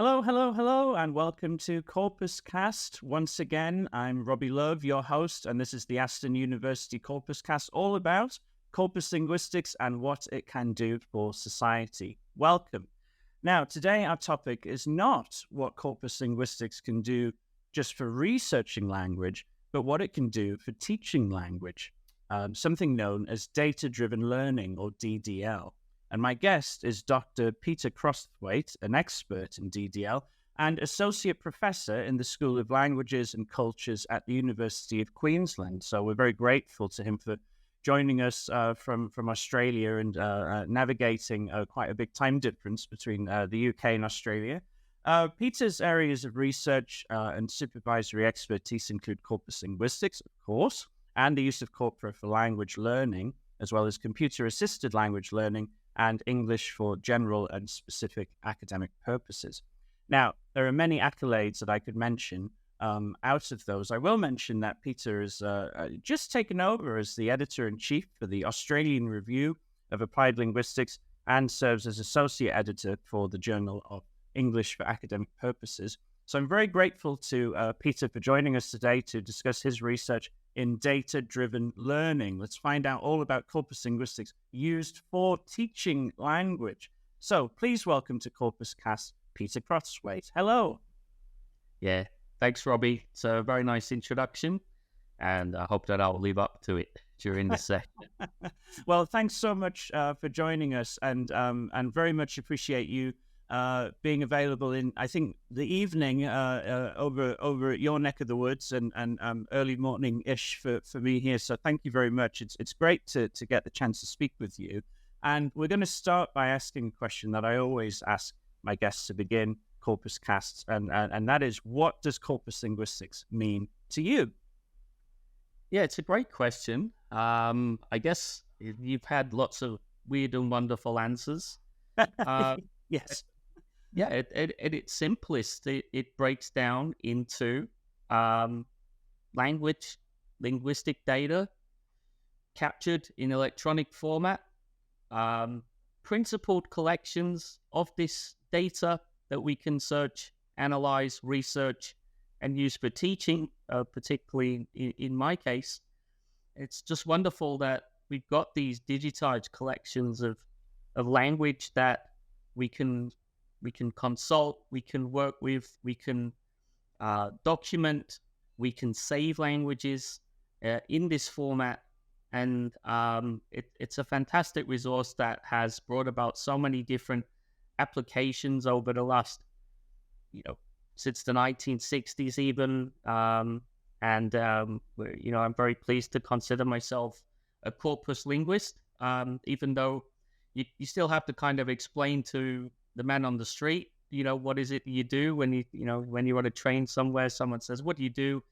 Hello, hello, hello, and welcome to CorpusCast. Once again, I'm Robbie Love, your host, and this is the Aston University CorpusCast, all about corpus linguistics and what it can do for society. Welcome. Now, today our topic is not what corpus linguistics can do just for researching language, but what it can do for teaching language, something known as data-driven learning, or DDL. And my guest is Dr. Peter Crosthwaite, an expert in DDL and associate professor in the School of Languages and Cultures at the University of Queensland. So we're very grateful to him for joining us from Australia and navigating quite a big time difference between the UK and Australia. Peter's areas of research and supervisory expertise include corpus linguistics, of course, and the use of corpora for language learning, as well as computer-assisted language learning and English for general and specific academic purposes. Now, there are many accolades that I could mention. Out of those, I will mention that Peter has just taken over as the editor-in-chief for the Australian Review of Applied Linguistics and serves as associate editor for the Journal of English for Academic Purposes. So I'm very grateful to Peter for joining us today to discuss his research in data-driven learning. Let's find out all about corpus linguistics used for teaching language. So please welcome to CorpusCast, Peter Crosthwaite. Hello. Yeah, thanks, Robbie. It's a very nice introduction, and I hope that I'll live up to it during the session. Well, thanks so much for joining us, and very much appreciate you being available in, I think, the evening over at your neck of the woods and early morning-ish for me here. So thank you very much. It's great to get the chance to speak with you. And we're going to start by asking a question that I always ask my guests to begin CorpusCasts, and that is, what does corpus linguistics mean to you? Yeah, it's a great question. I guess you've had lots of weird and wonderful answers. Yes. Yeah, at its simplest, it breaks down into linguistic data captured in electronic format, principled collections of this data that we can search, analyze, research, and use for teaching, particularly in my case. It's just wonderful that we've got these digitized collections of language that we can consult, we can work with, we can document, we can save languages in this format. And it's a fantastic resource that has brought about so many different applications over the last, since the 1960s even. I'm very pleased to consider myself a corpus linguist, even though you still have to kind of explain to the man on the street, what is it you do when when you're on a train somewhere, someone says, what do you do?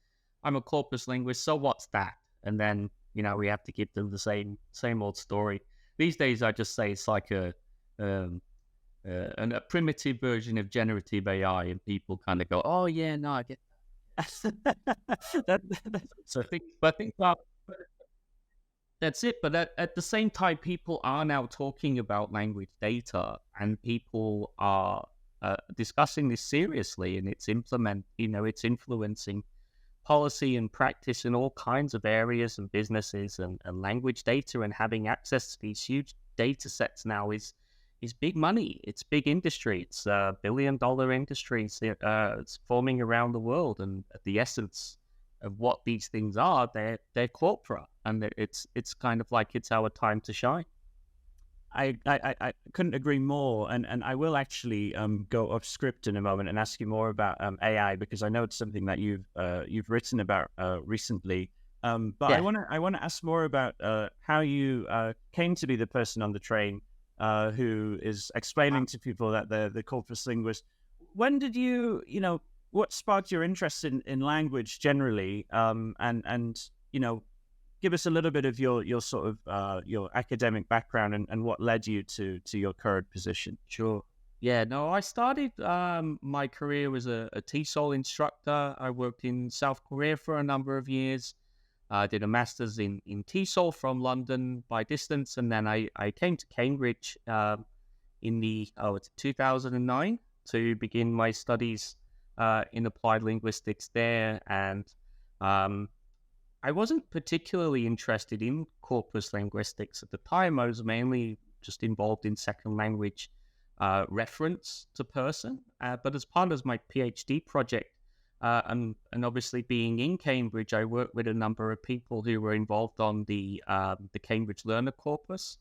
I'm a corpus linguist. So what's that? And then, we have to give them the same old story. These days, I just say it's like a primitive version of generative AI, and people kind of go, oh yeah, no, I get that. So I think that's it. But at the same time, people are now talking about language data, and people are discussing this seriously, and it's influencing policy and practice in all kinds of areas and businesses, and language data, and having access to these huge data sets now is big money. It's big industry. It's a $1 billion industry. It's forming around the world, and at the essence of what these things are, they're corpora, and it's kind of like it's our time to shine. I couldn't agree more, and I will actually go off script in a moment and ask you more about AI, because I know it's something that you've written about recently. But yeah. I want to ask more about how you came to be the person on the train who is explaining to people that they're the corpus linguist. When did what sparked your interest in language generally? Give us a little bit of your sort of your academic background and what led you to your current position. Sure. Yeah, no, I started my career as a TESOL instructor. I worked in South Korea for a number of years. I did a master's in TESOL from London by distance, and then I came to Cambridge in 2009 to begin my studies in applied linguistics there. And I wasn't particularly interested in corpus linguistics at the time. I was mainly just involved in second language reference to person. But as part of my PhD project, and obviously being in Cambridge, I worked with a number of people who were involved on the Cambridge Learner Corpus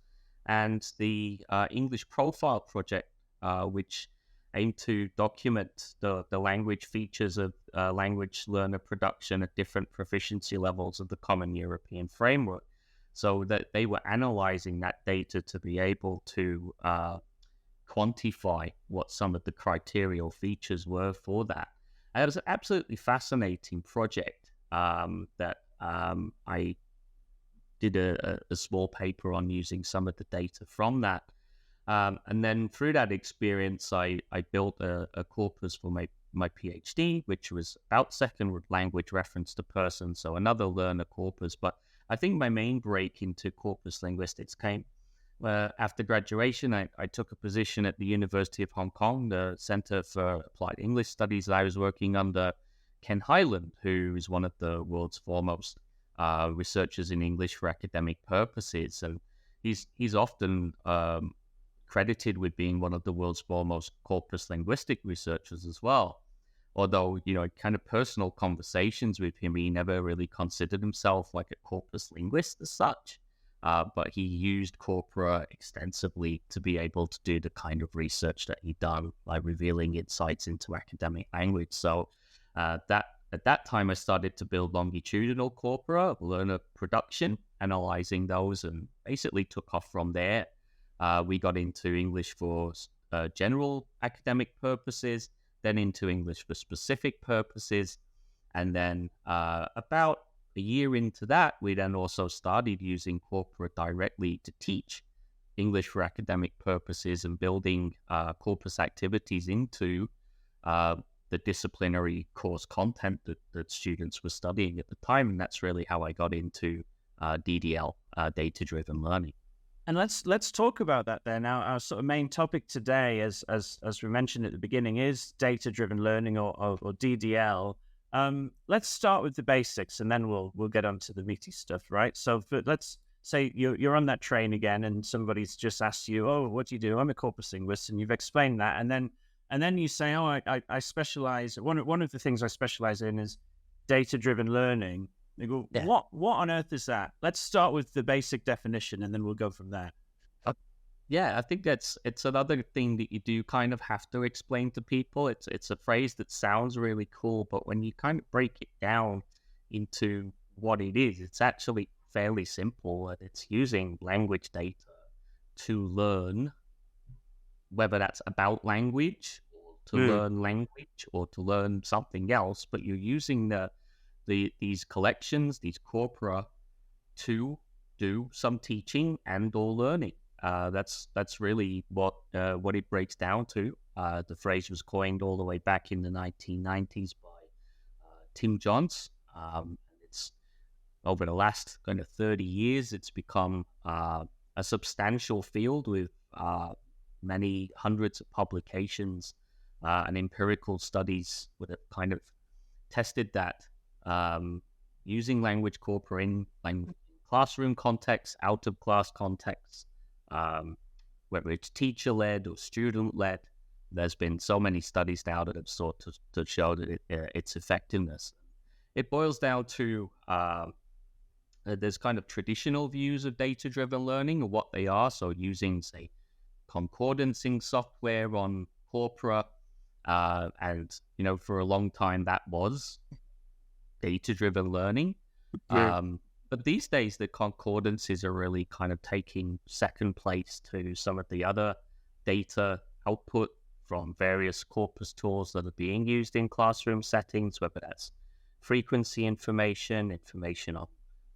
and the English Profile Project, which aimed to document the language features of language learner production at different proficiency levels of the Common European Framework, so that they were analyzing that data to be able to quantify what some of the criterial features were for that. And it was an absolutely fascinating project that I did a small paper on using some of the data from that. And then through that experience, I built a corpus for my PhD, which was about second language reference to person, so another learner corpus. But I think my main break into corpus linguistics came after graduation. I took a position at the University of Hong Kong, the Center for Applied English Studies. I was working under Ken Hyland, who is one of the world's foremost researchers in English for academic purposes. And he's often credited with being one of the world's foremost corpus linguistic researchers as well. Although, kind of personal conversations with him, he never really considered himself like a corpus linguist as such. But he used corpora extensively to be able to do the kind of research that he'd done, like revealing insights into academic language. So at that time, I started to build longitudinal corpora, learner production, analyzing those, and basically took off from there. We got into English for general academic purposes, then into English for specific purposes, and then about a year into that, we then also started using corpora directly to teach English for academic purposes and building corpus activities into the disciplinary course content that students were studying at the time. And that's really how I got into DDL, data-driven learning. And let's talk about that then. Our sort of main topic today, as we mentioned at the beginning, is data-driven learning or DDL. Let's start with the basics, and then we'll get onto the meaty stuff, right? So let's say you're on that train again, and somebody's just asked you, "Oh, what do you do?" "I'm a corpus linguist," and you've explained that, and then you say, "Oh, I specialize. One of the things I specialize in is data-driven learning." They go, Yeah. What on earth is that? Let's start with the basic definition, and then we'll go from there. Yeah, I think it's another thing that you do kind of have to explain to people. It's a phrase that sounds really cool, but when you kind of break it down into what it is, it's actually fairly simple. And it's using language data to learn, whether that's about language, or to learn language, or to learn something else. But you're using these collections, these corpora, to do some teaching and or learning. That's really what it breaks down to. The phrase was coined all the way back in the 1990s by Tim Johns. It's over the last kind of 30 years, it's become a substantial field with many hundreds of publications and empirical studies that have kind of tested that using language corpora in classroom context, out of class context. Whether it's teacher-led or student-led, there's been so many studies now that have sought to show that its effectiveness. It boils down to there's kind of traditional views of data-driven learning and what they are. So using, say, concordancing software on corpora, and for a long time that was data-driven learning. Yeah. But these days, the concordances are really kind of taking second place to some of the other data output from various corpus tools that are being used in classroom settings, whether that's frequency information on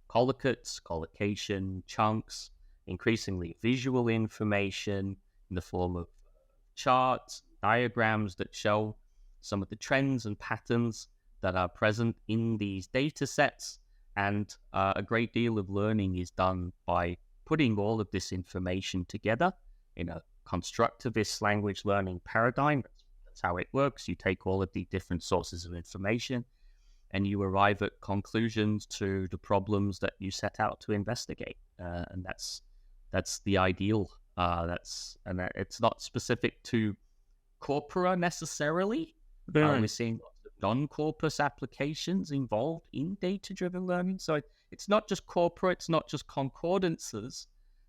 collocates, collocation, chunks, increasingly visual information in the form of charts, diagrams that show some of the trends and patterns that are present in these data sets. And a great deal of learning is done by putting all of this information together in a constructivist language learning paradigm. That's That's how it works. You take all of the different sources of information and you arrive at conclusions to the problems that you set out to investigate. And that's the ideal. It's not specific to corpora necessarily. We're seeing lots of non-corpus applications involved in data-driven learning. So it's not just corpora, it's not just concordances.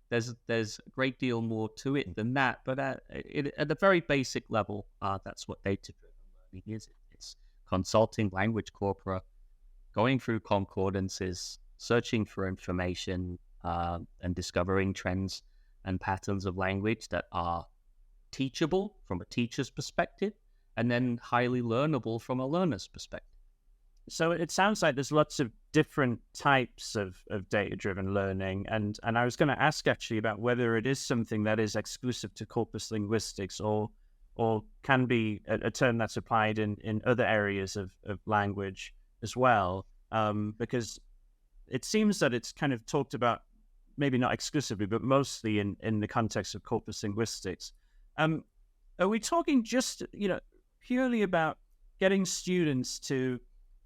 There's a great deal more to it than that. But at a very basic level, that's what data-driven learning is. It's consulting language corpora, going through concordances, searching for information, and discovering trends and patterns of language that are teachable from a teacher's perspective, and then highly learnable from a learner's perspective. So it sounds like there's lots of different types of data-driven learning. And I was going to ask actually about whether it is something that is exclusive to corpus linguistics or can be a term that's applied in other areas of language as well. Because it seems that it's kind of talked about, maybe not exclusively, but mostly in the context of corpus linguistics. Are we talking just, purely about getting students to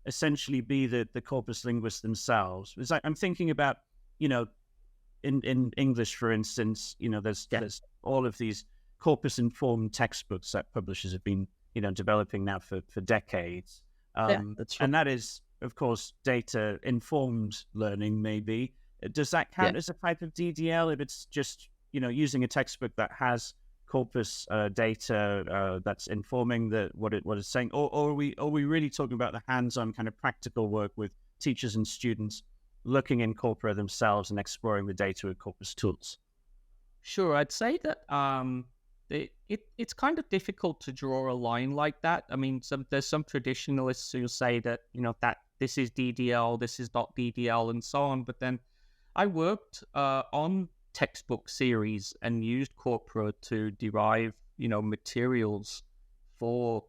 essentially be the corpus linguists themselves? It's like, I'm thinking about, in English, for instance, there's all of these corpus-informed textbooks that publishers have been, developing now for decades. That's right. And that is, of course, data-informed learning, maybe. Does that count as a type of DDL if it's just, using a textbook that has corpus data that's informing what it's saying, or are we really talking about the hands-on kind of practical work with teachers and students looking in corpora themselves and exploring the data with corpus tools? Sure, I'd say that it's kind of difficult to draw a line like that. I mean, there's some traditionalists who say that that this is DDL, this is not DDL, and so on. But then I worked on textbook series and used corpora to derive materials for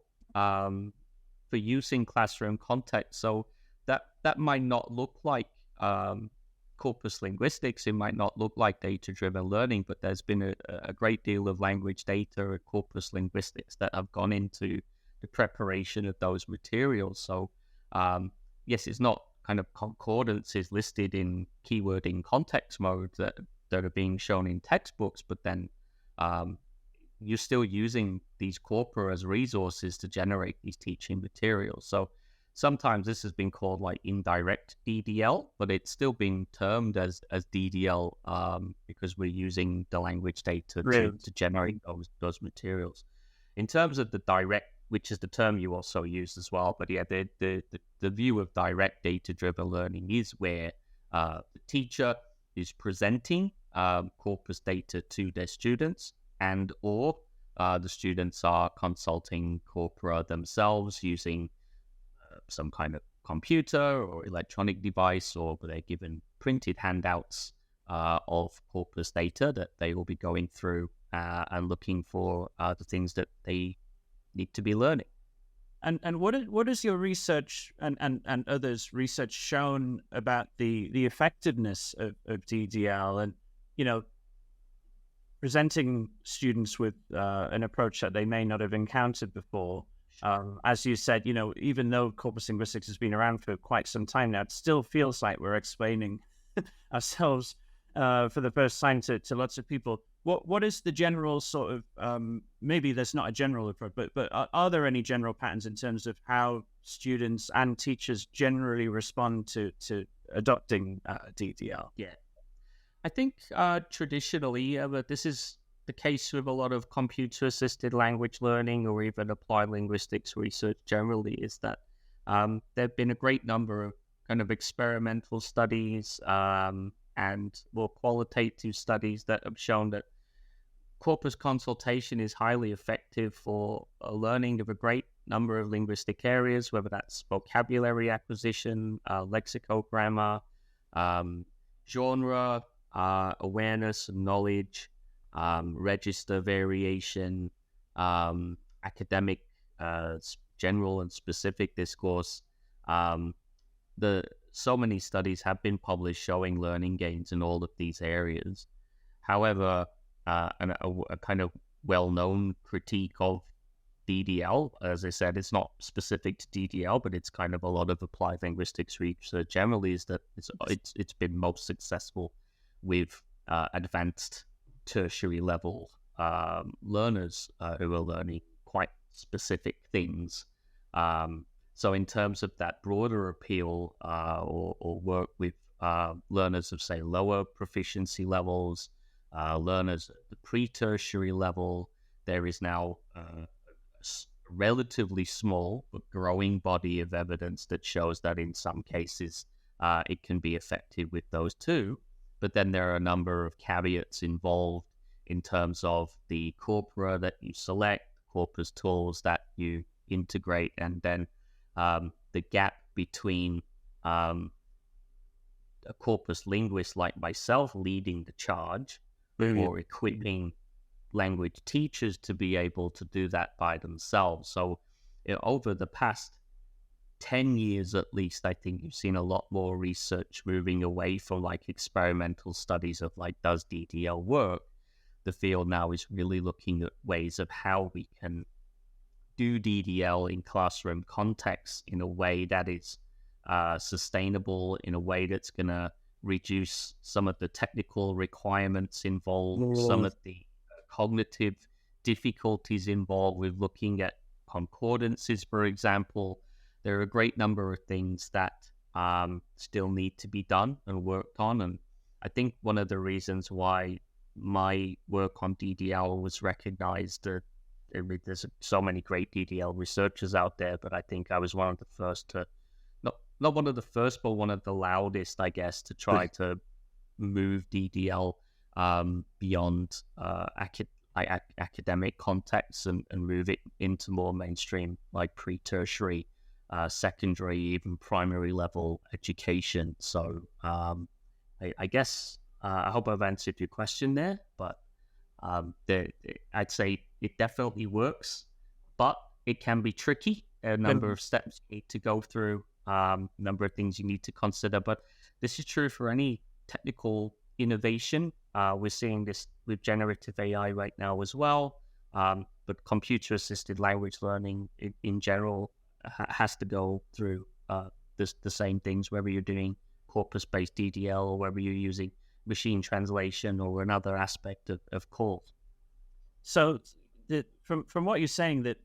use in classroom context. So that might not look like corpus linguistics, it might not look like data-driven learning, but there's been a great deal of language data and corpus linguistics that have gone into the preparation of those materials. So yes, it's not kind of concordances listed in keyword in context mode that are being shown in textbooks, but then you're still using these corpora as resources to generate these teaching materials. So sometimes this has been called like indirect DDL, but it's still being termed as DDL because we're using the language data to generate those materials. In terms of the direct, which is the term you also use as well, but yeah, the view of direct data-driven learning is where the teacher is presenting corpus data to their students, and or the students are consulting corpora themselves using some kind of computer or electronic device, or they're given printed handouts of corpus data that they will be going through and looking for the things that they need to be learning. And what is your research and others' research shown about the effectiveness of DDL and presenting students with an approach that they may not have encountered before? As you said, even though corpus linguistics has been around for quite some time now, it still feels like we're explaining ourselves for the first time to lots of people. What is the general sort of, maybe there's not a general approach, but are there any general patterns in terms of how students and teachers generally respond to adopting DDL? Yeah, I think traditionally, but this is the case with a lot of computer-assisted language learning or even applied linguistics research generally, is that there have been a great number of kind of experimental studies and more qualitative studies that have shown that corpus consultation is highly effective for learning of a great number of linguistic areas, whether that's vocabulary acquisition, lexicogrammar, genre, awareness and knowledge, register variation, academic, general and specific discourse. So many studies have been published showing learning gains in all of these areas. However, a kind of well-known critique of DDL. As I said, it's not specific to DDL, but it's kind of a lot of applied linguistics research generally, is that it's been most successful with advanced tertiary level learners who are learning quite specific things. So in terms of that broader appeal, or work with learners of, say, lower proficiency levels, learners at the pre-tertiary level, there is now a relatively small but growing body of evidence that shows that in some cases it can be effective with those too. But then there are a number of caveats involved in terms of the corpora that you select, corpus tools that you integrate, and then the gap between a corpus linguist like myself leading the charge, or equipping language teachers to be able to do that by themselves. So over the past 10 years at least, I think you've seen a lot more research moving away from like experimental studies of like, does DDL work? The field now is really looking at ways of how we can do DDL in classroom contexts in a way that is sustainable, in a way that's going to reduce some of the technical requirements involved, some of the cognitive difficulties involved with looking at concordances, for example. There are a great number of things that still need to be done and worked on. And I think one of the reasons why my work on DDL was recognized, there's so many great DDL researchers out there, but I think I was one of the first to, not one of the first, but one of the loudest, I guess, to try to move DDL beyond academic contexts and move it into more mainstream, like pre-tertiary, secondary, even primary level education. So I guess I hope I've answered your question there, but I'd say it definitely works, but it can be tricky. A number of steps you need to go through, number of things you need to consider, but this is true for any technical innovation. We're seeing this with generative AI right now as well, but computer-assisted language learning in general has to go through the same things, whether you're doing corpus-based DDL or whether you're using machine translation or another aspect of course. So from what you're saying, that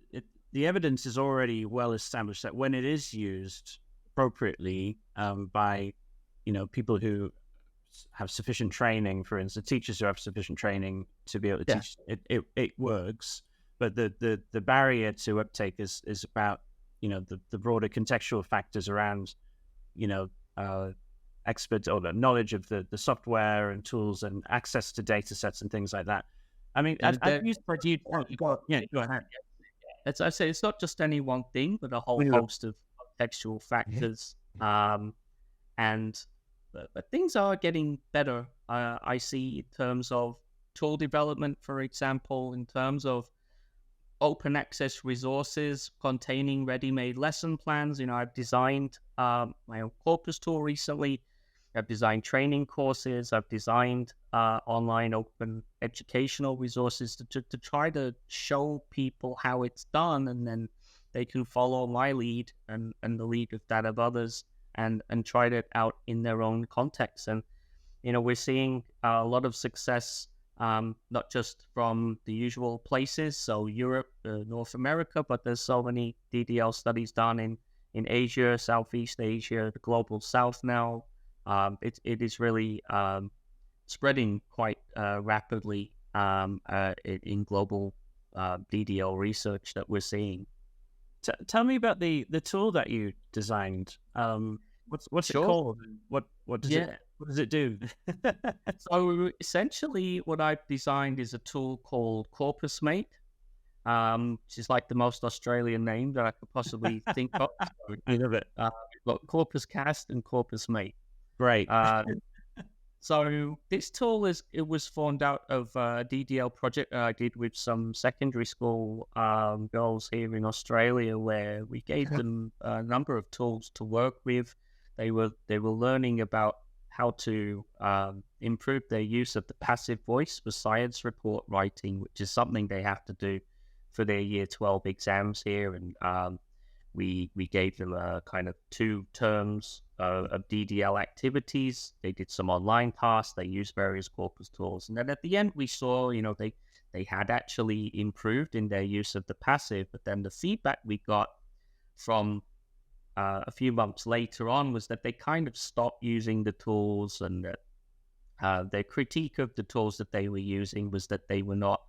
the evidence is already well established that when it is used appropriately by people who have sufficient training, for instance, teachers who have sufficient training to be able to teach, it works. But the barrier to uptake is about the broader contextual factors around expert or the knowledge of the software and tools and access to data sets and things like that. I mean, I've used go ahead. As I say, it's not just any one thing, but a whole host of contextual factors. But things are getting better. I see in terms of tool development, for example, in terms of open access resources containing ready-made lesson plans. I've designed my own Corpus tool recently. I've designed training courses. I've designed online open educational resources to try to show people how it's done, and then they can follow my lead and the lead of that of others and try it out in their own context. And, we're seeing a lot of success, not just from the usual places, so Europe, North America, but there's so many DDL studies done in Asia, Southeast Asia, the global South now. It is really spreading quite rapidly in global DDL research that we're seeing. Tell me about the tool that you designed. What's it called? What does it do? So essentially, what I've designed is a tool called CorpusMate, which is like the most Australian name that I could possibly think of. I love it. We've got CorpusCast and CorpusMate. Great. So this tool was formed out of a DDL project I did with some secondary school girls here in Australia, where we gave them a number of tools to work with. They were learning about how to improve their use of the passive voice for science report writing, which is something they have to do for their Year 12 exams here, and we gave them a kind of 2 terms of DDL activities. They did some online tasks. They used various corpus tools, and then at the end we saw, they had actually improved in their use of the passive. But then the feedback we got from a few months later on was that they kind of stopped using the tools, and that their critique of the tools that they were using was that they were not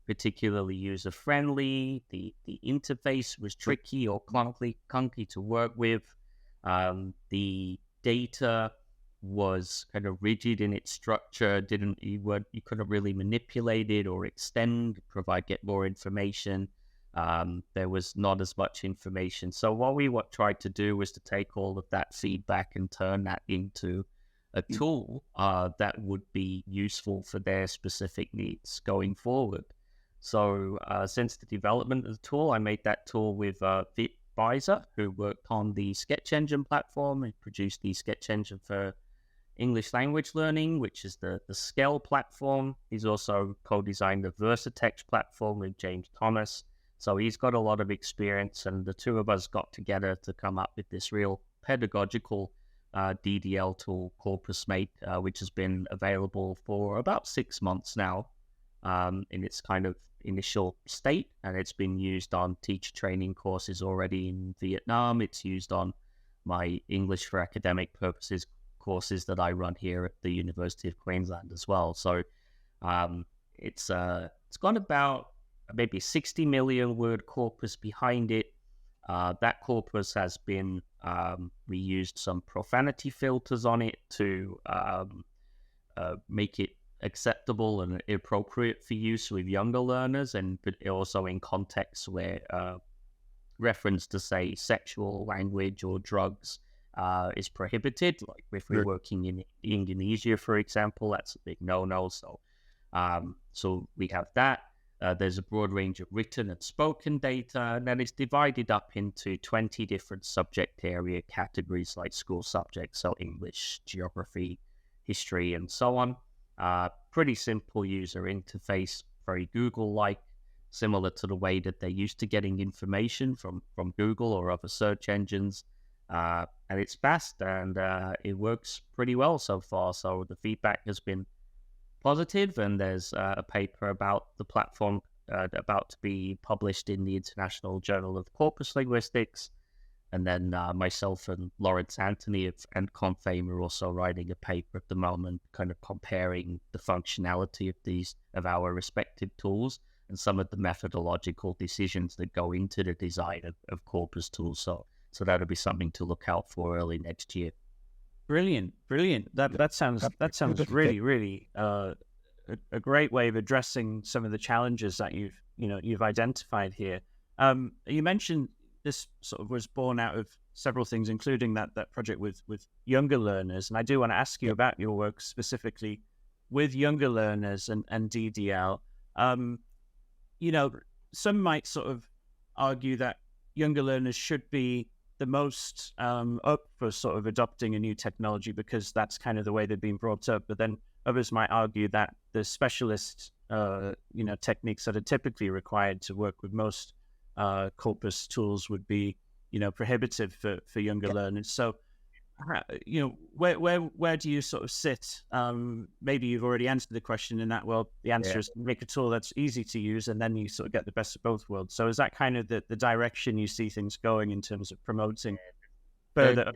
particularly user-friendly. The interface was tricky or clunky to work with. The data was kind of rigid in its structure. You couldn't really manipulate it or extend, get more information. There was not as much information. So what we tried to do was to take all of that feedback and turn that into a tool that would be useful for their specific needs going forward. So since the development of the tool, I made that tool with Vit Beiser, who worked on the Sketch Engine platform and produced the Sketch Engine for English language learning, which is the Scale platform. He's also co-designed the Versatext platform with James Thomas. So he's got a lot of experience, and the two of us got together to come up with this real pedagogical DDL tool, CorpusMate, which has been available for about 6 months now in its kind of initial state, and it's been used on teacher training courses already in Vietnam. It's used on my English for academic purposes courses that I run here at the University of Queensland as well. So it's got about maybe 60 million word corpus behind it. That corpus has been, we used some profanity filters on it to make it acceptable and appropriate for use with younger learners, and also in contexts where reference to, say, sexual language or drugs is prohibited. Like if we're working in Indonesia, for example, that's a big no-no. So we have that. There's a broad range of written and spoken data, and then it's divided up into 20 different subject area categories like school subjects, so English, geography, history, and so on. Pretty simple user interface, very Google-like, similar to the way that they're used to getting information from Google or other search engines. And it's fast, and it works pretty well so far. So the feedback has been positive, and there's a paper about the platform about to be published in the International Journal of Corpus Linguistics. And then myself and Lawrence Anthony of Fame are also writing a paper at the moment, kind of comparing the functionality of our respective tools and some of the methodological decisions that go into the design of Corpus tools. So that'll be something to look out for early next year. Brilliant. That sounds really a great way of addressing some of the challenges that you've identified here. You mentioned this sort of was born out of several things, including that project with younger learners. And I do want to ask you about your work specifically with younger learners and DDL. Some might sort of argue that younger learners should be the most up for sort of adopting a new technology because that's kind of the way they've been brought up. But then others might argue that the specialist, techniques that are typically required to work with most corpus tools would be, prohibitive for younger learners. So, where do you sort of sit? Maybe you've already answered the question in that. Well, the answer is make a tool that's easy to use, and then you sort of get the best of both worlds. So, is that kind of the direction you see things going in terms of promoting further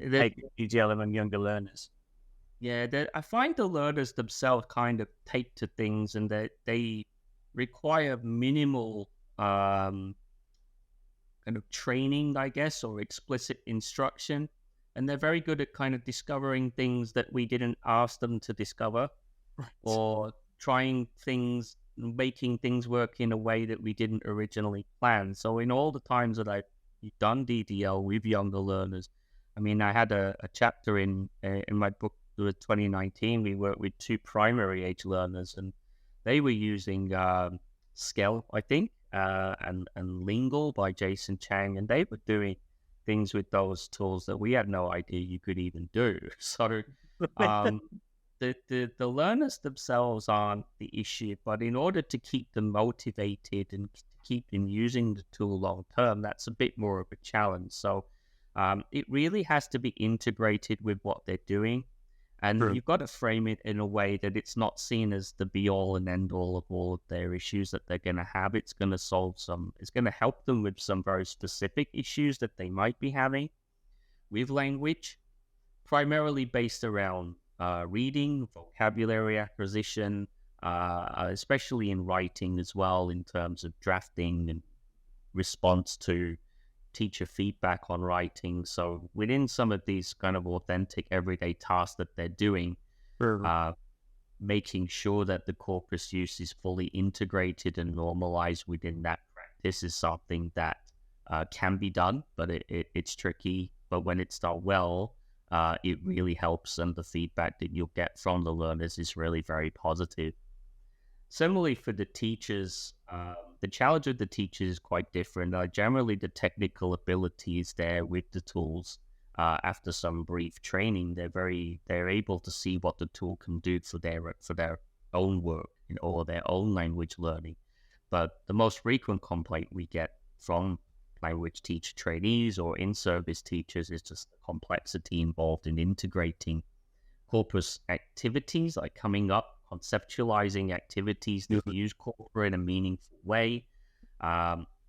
DDL among younger learners? Yeah, I find the learners themselves kind of take to things, and that they require minimal kind of training, I guess, or explicit instruction. And they're very good at kind of discovering things that we didn't ask them to discover, or trying things, making things work in a way that we didn't originally plan. So in all the times that I've done DDL with younger learners, I mean, I had a chapter in my book, 2019, we worked with 2 primary age learners, and they were using Skell, I think, and Lingual by Jason Chang, and they were doing things with those tools that we had no idea you could even do. So the learners themselves aren't the issue, but in order to keep them motivated and to keep them using the tool long term, that's a bit more of a challenge. So it really has to be integrated with what they're doing. And True. you've got to frame it in a way that it's not seen as the be all and end all of all of their issues that they're going to have. It's going to help them with some very specific issues that they might be having with language, primarily based around reading, vocabulary acquisition, especially in writing as well, in terms of drafting and response to teacher feedback on writing. So within some of these kind of authentic everyday tasks that they're doing, making sure that the corpus use is fully integrated and normalized within that practice is something that can be done, but it's tricky. But when it's done well, it really helps, and the feedback that you'll get from the learners is really very positive. Similarly for the teachers, the challenge of the teachers is quite different. Generally, the technical ability is there with the tools. After some brief training, they're able to see what the tool can do for their own work or their own language learning. But the most frequent complaint we get from language teacher trainees or in-service teachers is just the complexity involved in integrating corpus activities, like coming up, conceptualizing activities that use corpus in a meaningful way,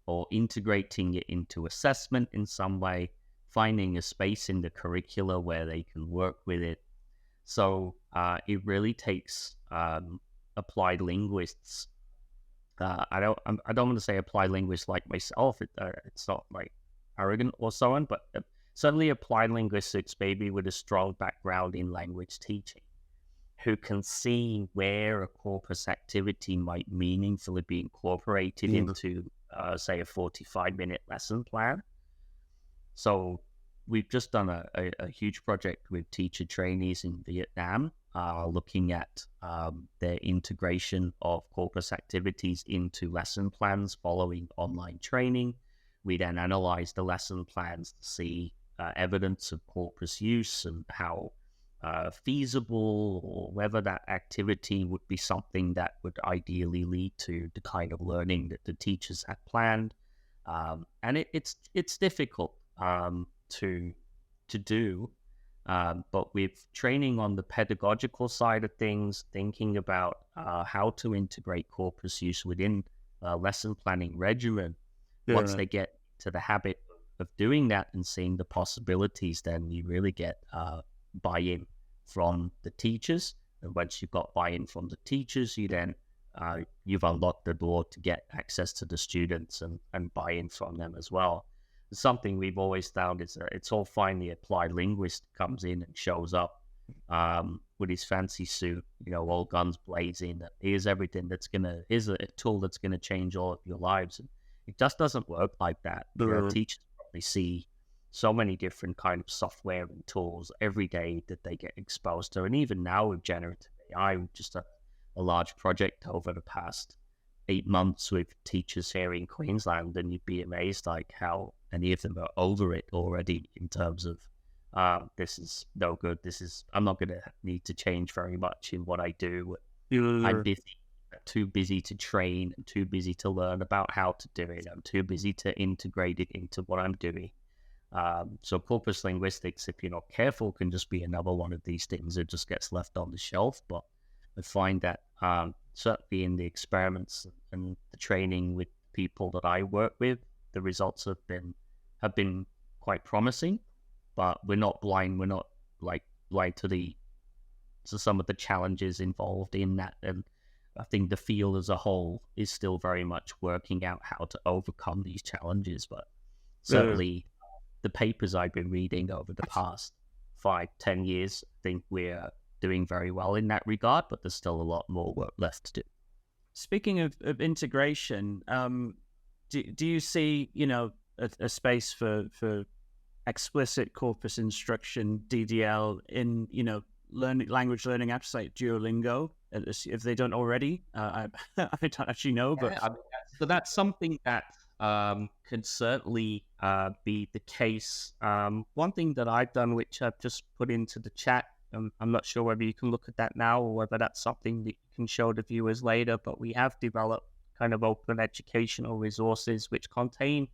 or integrating it into assessment in some way, finding a space in the curricula where they can work with it. So it really takes applied linguists. I don't want to say applied linguists like myself. It's not like arrogant or so on, but certainly applied linguistics, maybe with a strong background in language teaching, who can see where a corpus activity might meaningfully be incorporated into, say, a 45-minute lesson plan. So we've just done a huge project with teacher trainees in Vietnam, looking at their integration of corpus activities into lesson plans following online training. We then analyzed the lesson plans to see evidence of corpus use and how feasible, or whether that activity would be something that would ideally lead to the kind of learning that the teachers had planned. And it's difficult to do, but with training on the pedagogical side of things, thinking about how to integrate corpus use within a lesson planning regimen, once they get to the habit of doing that and seeing the possibilities, then you really get buy-in from the teachers. And once you've got buy-in from the teachers, you then you've unlocked the door to get access to the students and buy-in from them as well. Something we've always found is that it's all fine. The applied linguist comes in and shows up with his fancy suit, all guns blazing. Here's everything here's a tool that's gonna change all of your lives. And it just doesn't work like that. Teachers probably see so many different kind of software and tools every day that they get exposed to. And even now with generative AI, just a large project over the past 8 months with teachers here in Queensland, and you'd be amazed like how many of them are over it already in terms of this is no good. I'm not going to need to change very much in what I do. I'm too busy to train and too busy to learn about how to do it. I'm too busy to integrate it into what I'm doing. So corpus linguistics, if you're not careful, can just be another one of these things that just gets left on the shelf. But I find that certainly in the experiments and the training with people that I work with, the results have been quite promising. But we're not blind. We're not blind to some of the challenges involved in that. And I think the field as a whole is still very much working out how to overcome these challenges. But certainly the papers I've been reading over the past 5-10 years, I think we're doing very well in that regard, but there's still a lot more work left to do. Speaking of integration, do you see, a space for explicit corpus instruction, DDL, in, language learning apps like Duolingo, if they don't already? I don't actually know, but... Yeah, so that's something that can certainly be the case. One thing that I've done, which I've just put into the chat, I'm not sure whether you can look at that now or whether that's something that you can show the viewers later, but we have developed kind of open educational resources which contain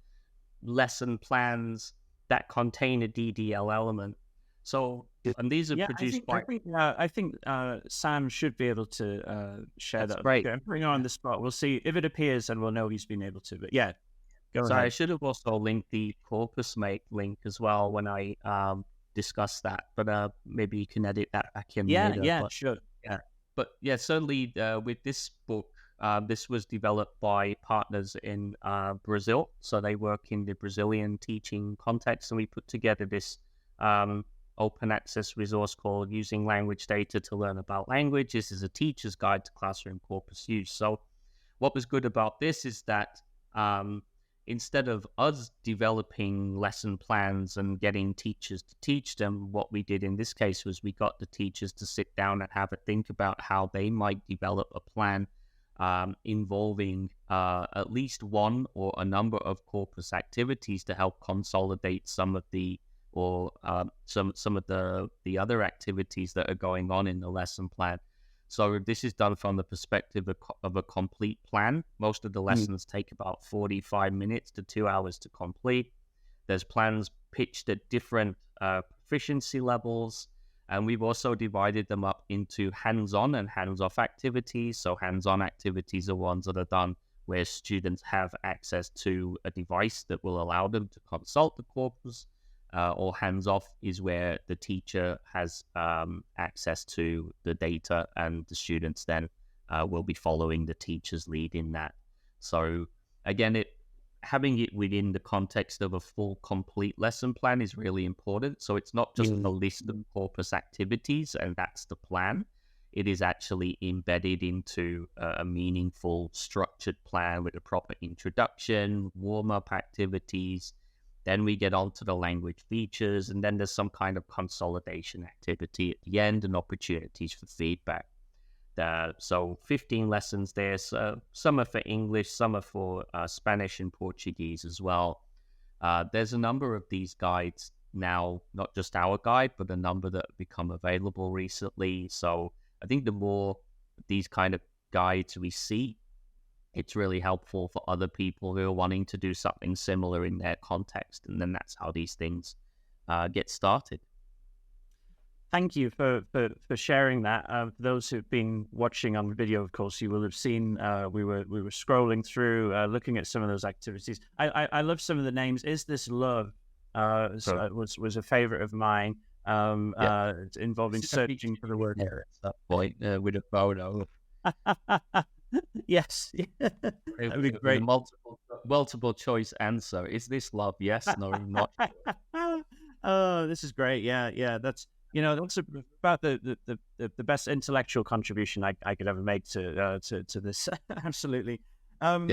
lesson plans that contain a DDL element. So, and these are produced by... I think Sam should be able to share That's that. great. Okay, I'm putting on the spot. We'll see if it appears and we'll know he's been able to. But yeah, go ahead. I should have also linked the CorpusMate link as well when I discuss that, but maybe you can edit that back in later. Yeah, but, sure. But yeah, certainly with this book, this was developed by partners in Brazil. So they work in the Brazilian teaching context, and we put together this open access resource called Using Language Data to Learn About Language. This is a teacher's guide to classroom corpus use. So what was good about this is that instead of us developing lesson plans and getting teachers to teach them, what we did in this case was we got the teachers to sit down and have a think about how they might develop a plan involving at least one or a number of corpus activities to help consolidate some of the some of the other activities that are going on in the lesson plan. So this is done from the perspective of a complete plan. Most of the lessons take about 45 minutes to 2 hours to complete. There's plans pitched at different proficiency levels, and we've also divided them up into hands-on and hands-off activities. So hands-on activities are ones that are done where students have access to a device that will allow them to consult the corpus, or hands-off is where the teacher has access to the data, and the students then will be following the teacher's lead in that. So again, having it within the context of a full, complete lesson plan is really important. So it's not just a list of corpus activities and that's the plan. It is actually embedded into a meaningful, structured plan with a proper introduction, warm-up activities. Then we get on to the language features, and then there's some kind of consolidation activity at the end and opportunities for feedback. So 15 lessons there. So some are for English, some are for Spanish and Portuguese as well. There's a number of these guides now, not just our guide, but a number that have become available recently. So I think the more these kind of guides we see, it's really helpful for other people who are wanting to do something similar in their context. And then that's how these things get started. Thank you for sharing that. For those who've been watching on the video, of course, you will have seen we were scrolling through, looking at some of those activities. I love some of the names. Is This Love was a favorite of mine, involving searching for the word. There at that point with a photo. Yes, that'd be great. Multiple choice answer. Is this love? Yes, no, not. Oh, this is great. Yeah. That's about the best intellectual contribution I could ever make to this. Absolutely. As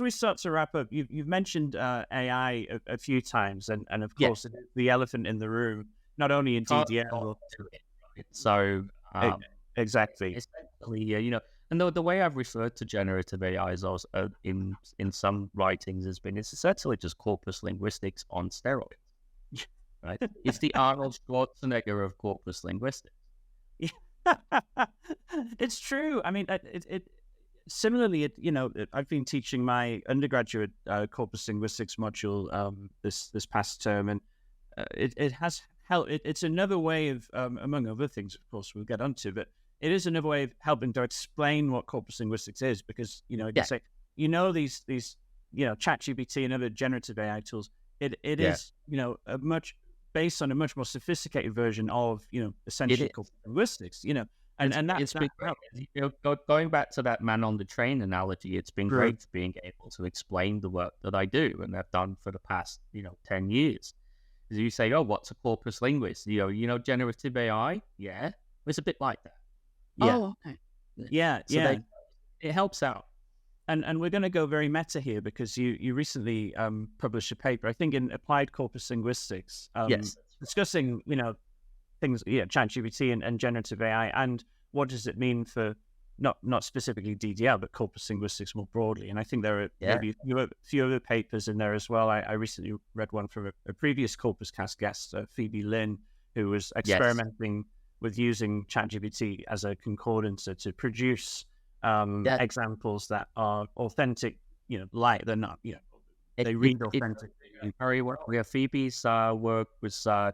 we start to wrap up, you've mentioned AI a few times, and of course the elephant in the room, not only in DDL. So. Exactly. Essentially, and the way I've referred to generative AI is also in some writings has been it's essentially just corpus linguistics on steroids, right? It's the Arnold Schwarzenegger of corpus linguistics. It's true. I mean, similarly, I've been teaching my undergraduate corpus linguistics module this past term, and it has helped. It's another way of, among other things, of course, we'll get onto, but it is another way of helping to explain what corpus linguistics is, because you say these ChatGPT and other generative AI tools. It is a much based on a much more sophisticated version of essentially corpus linguistics. And that's been great. Going back to that man on the train analogy, it's been great being able to explain the work that I do and I've done for the past 10 years. As you say, what's a corpus linguist? Generative AI? Yeah, it's a bit like that. Yeah. Oh, okay. It helps out. And we're going to go very meta here, because you recently published a paper, I think, in Applied Corpus Linguistics, discussing things, ChatGPT and generative AI, and what does it mean for not specifically DDL, but corpus linguistics more broadly. And I think there are maybe a few other papers in there as well. I recently read one from a previous CorpusCast guest, Phoebe Lynn, who was experimenting with using ChatGPT as a concordancer to produce examples that are authentic, like they're not, they read authentic. Very well. Yeah, Phoebe's work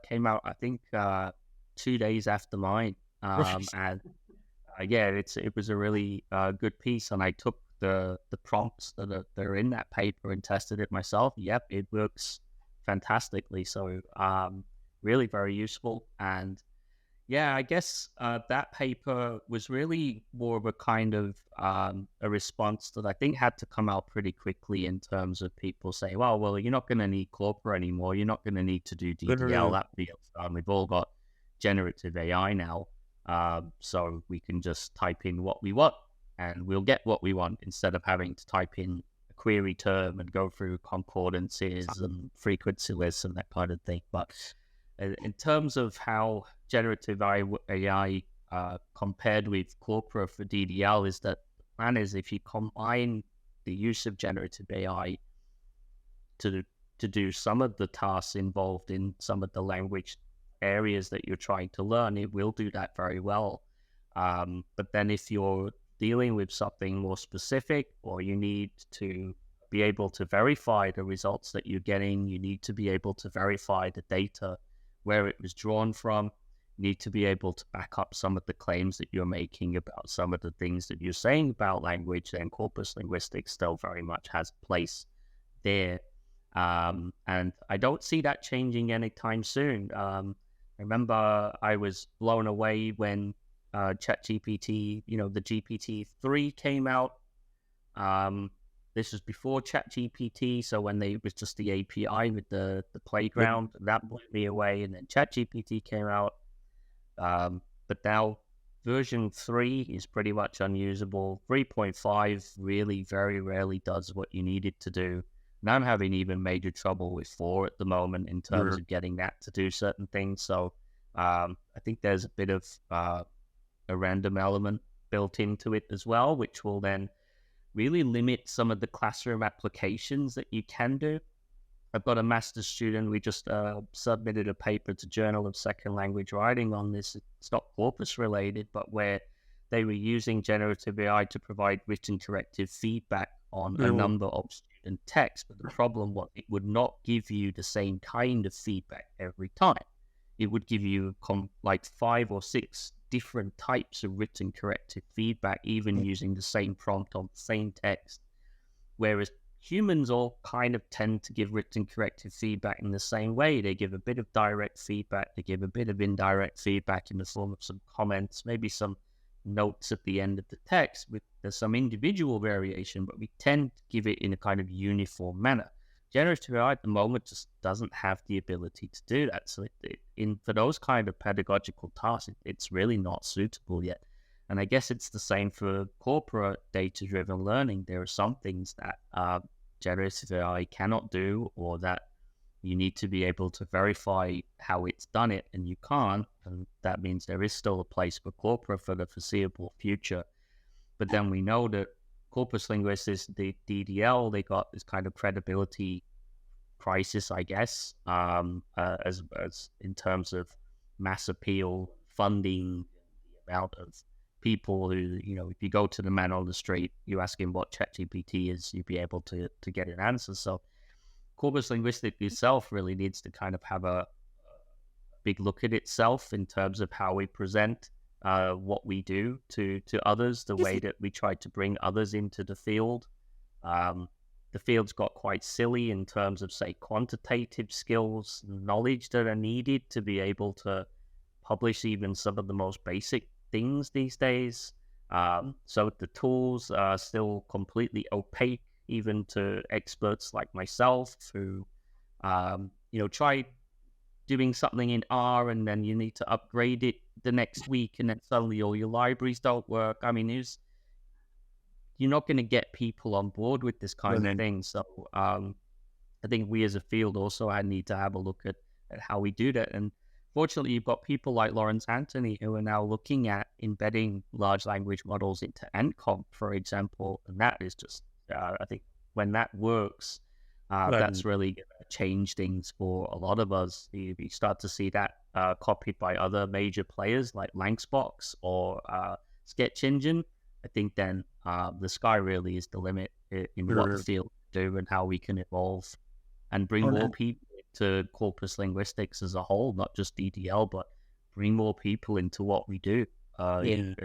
came out, I think, 2 days after mine. And it was a really good piece. And I took the prompts that are in that paper and tested it myself. Yep, it works fantastically. So really very useful. And yeah, I guess that paper was really more of a kind of a response that I think had to come out pretty quickly in terms of people saying, well, you're not going to need Corpora anymore. You're not going to need to do DDL. That field's done. We've all got generative AI now. So we can just type in what we want and we'll get what we want instead of having to type in a query term and go through concordances and frequency lists and that kind of thing. But in terms of how generative AI compared with Corpora for DDL is that the plan is if you combine the use of generative AI to do some of the tasks involved in some of the language areas that you're trying to learn, it will do that very well. But then if you're dealing with something more specific, or you need to be able to verify the results that you're getting, you need to be able to verify the data, where it was drawn from, you need to be able to back up some of the claims that you're making about some of the things that you're saying about language, then corpus linguistics still very much has a place there. And I don't see that changing anytime soon. I remember I was blown away when ChatGPT, the GPT-3 came out. This was before ChatGPT, so when it was just the API with the playground, that blew me away. And then ChatGPT came out. But now version 3 is pretty much unusable. 3.5 really very rarely does what you need it to do. And I'm having even major trouble with 4 at the moment in terms of getting that to do certain things. So I think there's a bit of a random element built into it as well, which will then really limit some of the classroom applications that you can do. I've got a master's student. We just submitted a paper to Journal of Second Language Writing on this. It's not corpus related, but where they were using generative AI to provide written corrective feedback on a number of student texts. But the problem was it would not give you the same kind of feedback every time. It would give you like 5 or 6 different types of written corrective feedback, even using the same prompt on the same text. Whereas humans all kind of tend to give written corrective feedback in the same way. They give a bit of direct feedback, they give a bit of indirect feedback in the form of some comments, maybe some notes at the end of the text. There's some individual variation, but we tend to give it in a kind of uniform manner. Generative AI at the moment just doesn't have the ability to do that. So for those kind of pedagogical tasks, it's really not suitable yet. And I guess it's the same for corporate data-driven learning. There are some things that generative AI cannot do, or that you need to be able to verify how it's done it, and you can't. And that means there is still a place for corporate for the foreseeable future. But then we know that corpus linguistics, the DDL, they got this kind of credibility crisis, I guess, as in terms of mass appeal, funding, the amount of people who, if you go to the man on the street, you ask him what ChatGPT is, you'd be able to get an answer. So corpus linguistics itself really needs to kind of have a big look at itself in terms of how we present what we do to others, the way that we try to bring others into the field. The field's got quite silly in terms of, say, quantitative skills, knowledge that are needed to be able to publish even some of the most basic things these days. So the tools are still completely opaque, even to experts like myself who, try doing something in R and then you need to upgrade it the next week and then suddenly all your libraries don't work. I mean, you're not going to get people on board with this kind of thing. So I think we as a field also need to have a look at how we do that. And fortunately, you've got people like Lawrence Anthony who are now looking at embedding large language models into NComp, for example. And that is just, I think when that works, that's really going to change things for a lot of us. You start to see that copied by other major players like Lanxbox or Sketch Engine. I think then the sky really is the limit in what the field can do and how we can evolve and bring more people to corpus linguistics as a whole, not just DDL, but bring more people into what we do in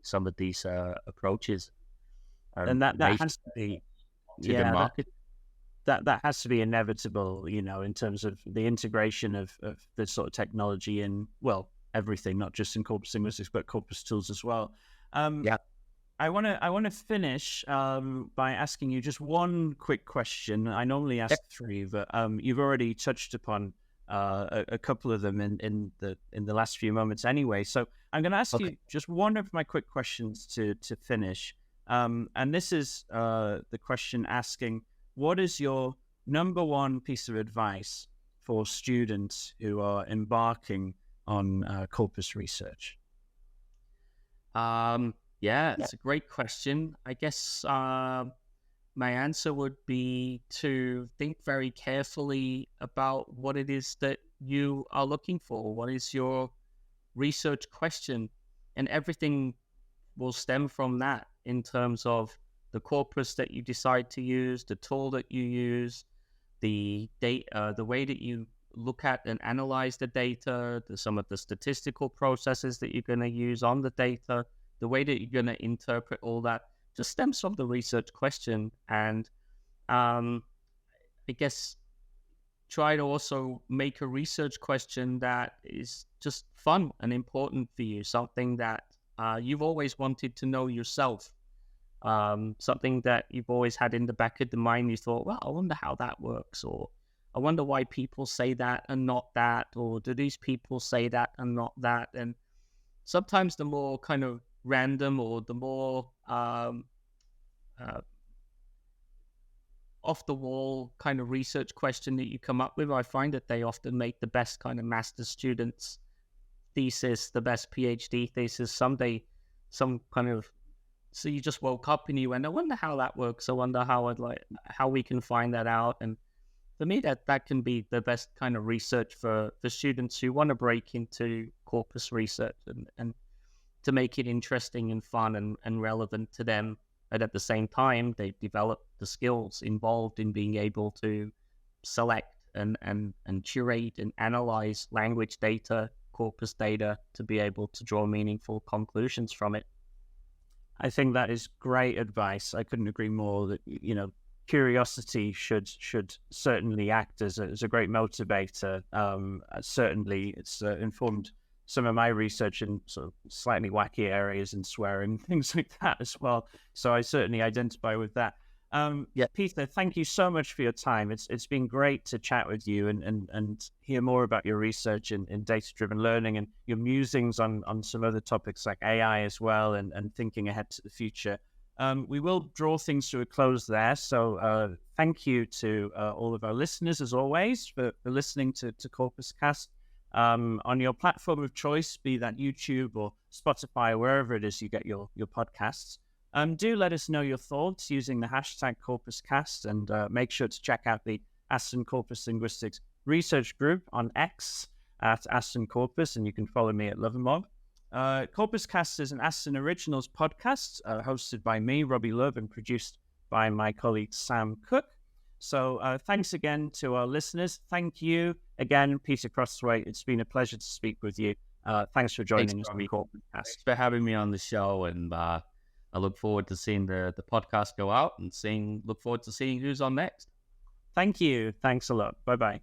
some of these approaches. And that has to be to the market. That has to be inevitable, in terms of the integration of this sort of technology in, well, everything, not just in corpus linguistics, but corpus tools as well. I want to finish by asking you just one quick question. I normally ask three, but you've already touched upon a couple of them in the last few moments anyway. So I'm going to ask you just one of my quick questions to finish. And this is the question asking, what is your number one piece of advice for students who are embarking on corpus research? It's a great question. I guess my answer would be to think very carefully about what it is that you are looking for. What is your research question? And everything will stem from that in terms of the corpus that you decide to use, the tool that you use, the data, the way that you look at and analyze the data, some of the statistical processes that you're going to use on the data, the way that you're going to interpret all that just stems from the research question. And I guess try to also make a research question that is just fun and important for you, something that you've always wanted to know yourself, something that you've always had in the back of the mind. You thought, well, I wonder how that works, or I wonder why people say that and not that, or do these people say that and not that? And sometimes the more kind of random or the more off the wall kind of research question that you come up with, I find that they often make the best kind of master's students thesis, the best PhD thesis someday. So you just woke up and you went, I wonder how that works. I wonder how we can find that out. And for me, that can be the best kind of research for students who want to break into corpus research and to make it interesting and fun and relevant to them. And at the same time, they develop the skills involved in being able to select and curate and analyze language data, corpus data, to be able to draw meaningful conclusions from it. I think that is great advice. I couldn't agree more that, curiosity should certainly act as a great motivator. Certainly, it's informed some of my research in sort of slightly wacky areas and swearing, things like that as well. So I certainly identify with that. Peter, thank you so much for your time. It's been great to chat with you and hear more about your research in data-driven learning and your musings on some other topics like AI as well and thinking ahead to the future. We will draw things to a close there. So thank you to all of our listeners, as always, for listening to CorpusCast. On your platform of choice, be that YouTube or Spotify, wherever it is you get your podcasts. Do let us know your thoughts using the hashtag CorpusCast, and make sure to check out the Aston Corpus Linguistics Research Group on X at Aston Corpus, and you can follow me at Lovermob. CorpusCast is an Aston Originals podcast hosted by me, Robbie Love, and produced by my colleague Sam Cook. So thanks again to our listeners. Thank you again, Peter Crosthwaite. It's been a pleasure to speak with you. Thanks for joining us on CorpusCast. Thanks for having me on the show, and I look forward to seeing the podcast go out and look forward to seeing who's on next. Thank you. Thanks a lot. Bye-bye.